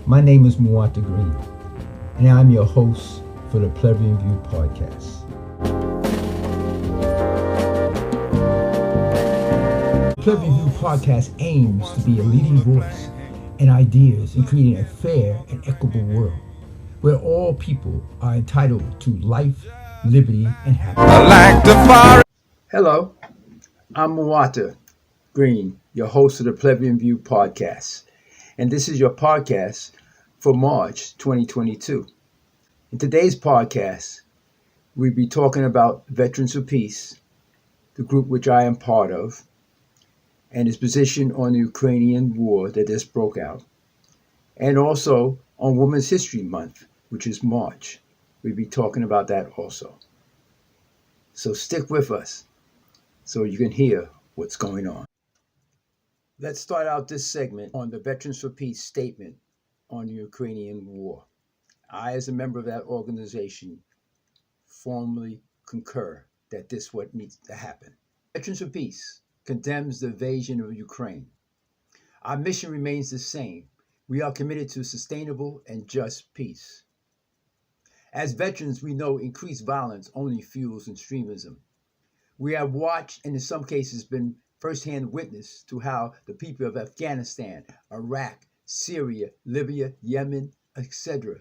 My name is Muwata Green, and I'm your host for the Plebeian View podcast. The Plebeian View podcast aims to be a leading voice in ideas in creating a fair and equitable world where all people are entitled to life, liberty, and happiness. Hello, I'm Muwata Green, your host of the Plebeian View podcast, and this is your podcast for March 2022. In today's podcast, we'll be talking about Veterans for Peace, the group which I am part of, and its position on the Ukrainian war that just broke out, and also on Women's History Month, which is March. We'll be talking about that also. So stick with us so you can hear what's going on. Let's start out this segment on the Veterans for Peace statement on the Ukrainian war. I, as a member of that organization, formally concur that this is what needs to happen. Veterans for Peace condemns the invasion of Ukraine. Our mission remains the same. We are committed to sustainable and just peace. As veterans, we know increased violence only fuels extremism. We have watched and in some cases been firsthand witness to how the people of Afghanistan, Iraq, Syria, Libya, Yemen, etc.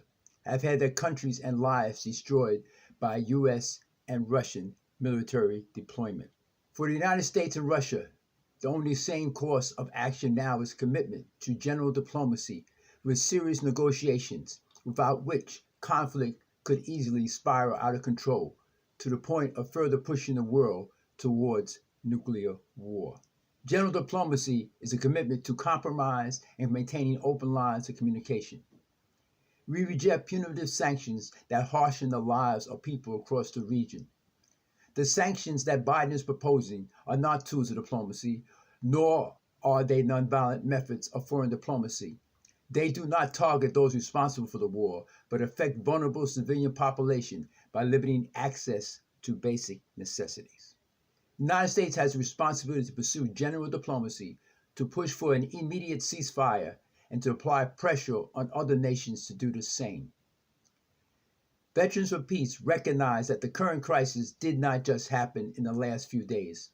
have had their countries and lives destroyed by U.S. and Russian military deployment. For the United States and Russia, the only sane course of action now is commitment to general diplomacy with serious negotiations, without which conflict could easily spiral out of control to the point of further pushing the world towards nuclear war. General diplomacy is a commitment to compromise and maintaining open lines of communication. We reject punitive sanctions that harshen the lives of people across the region. The sanctions that Biden is proposing are not tools of diplomacy, nor are they nonviolent methods of foreign diplomacy. They do not target those responsible for the war, but affect vulnerable civilian population by limiting access to basic necessities. The United States has a responsibility to pursue general diplomacy, to push for an immediate ceasefire, and to apply pressure on other nations to do the same. Veterans for Peace recognize that the current crisis did not just happen in the last few days,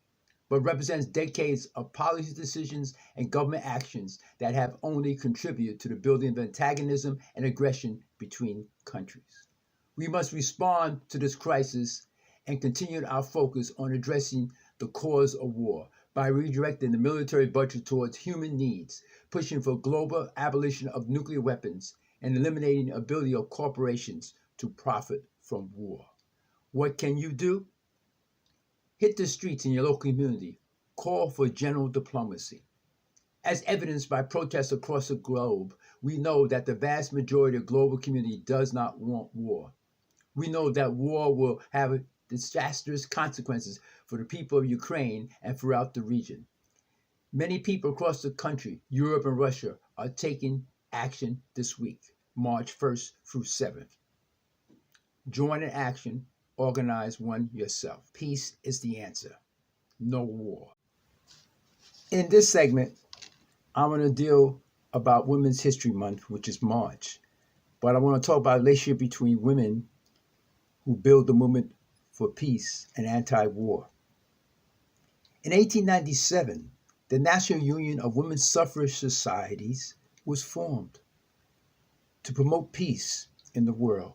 but represents decades of policy decisions and government actions that have only contributed to the building of antagonism and aggression between countries. We must respond to this crisis and continue our focus on addressing the cause of war by redirecting the military budget towards human needs, pushing for global abolition of nuclear weapons, and eliminating the ability of corporations to profit from war. What can you do? Hit the streets in your local community. Call for general diplomacy. As evidenced by protests across the globe, we know that the vast majority of the global community does not want war. We know that war will have disastrous consequences for the people of Ukraine and throughout the region. Many people across the country, Europe and Russia, are taking action this week, March 1st through 7th. Join in action, organize one yourself. Peace is the answer, no war. In this segment, I'm going to deal about Women's History Month, which is March, but I want to talk about the relationship between women who build the movement for peace and anti-war. In 1897, the National Union of Women's Suffrage Societies was formed to promote peace in the world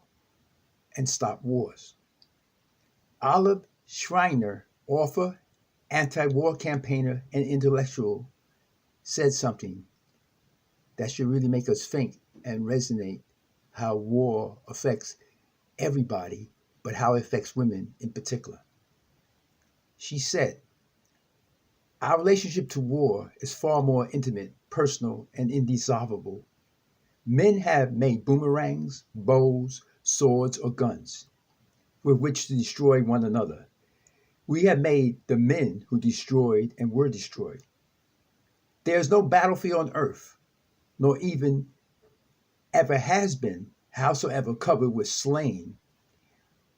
and stop wars. Olive Schreiner, author, anti-war campaigner, and intellectual, said something that should really make us think and resonate how war affects everybody, but how it affects women in particular. She said, "Our relationship to war is far more intimate, personal, and indissoluble. Men have made boomerangs, bows, swords, or guns with which to destroy one another. We have made the men who destroyed and were destroyed. There is no battlefield on earth, nor even ever has been, howsoever covered with slain,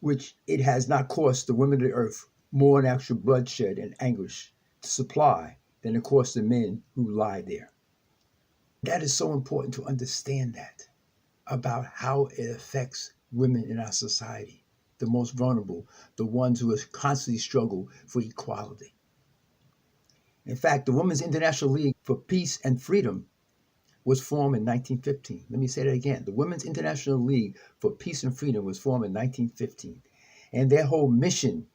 which it has not cost the women of the earth more in actual bloodshed and anguish to supply than it costs the men who lie there." That is so important to understand that about how it affects women in our society, the most vulnerable, the ones who constantly struggle for equality. In fact, the Women's International League for Peace and Freedom was formed in 1915. Let me say that again. The Women's International League for Peace and Freedom was formed in 1915. And their whole mission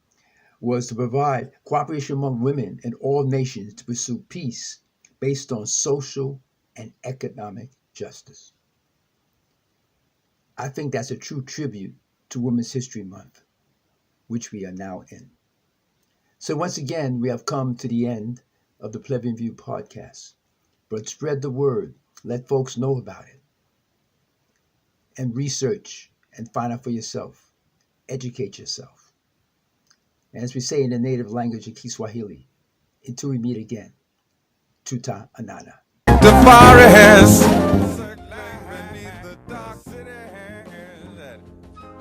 was to provide cooperation among women in all nations to pursue peace based on social and economic justice. I think that's a true tribute to Women's History Month, which we are now in. So once again, we have come to the end of the Plebeian View podcast. But spread the word. Let folks know about it. And research and find out for yourself. Educate yourself. And as we say in the native language of Kiswahili, until we meet again, tuta anana. The forest beneath the dark city that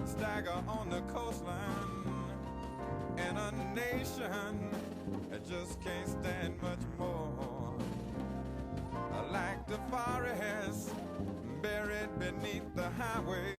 stagger on the coastline, and a nation that just can't stand much more. Like the forest buried beneath the highway.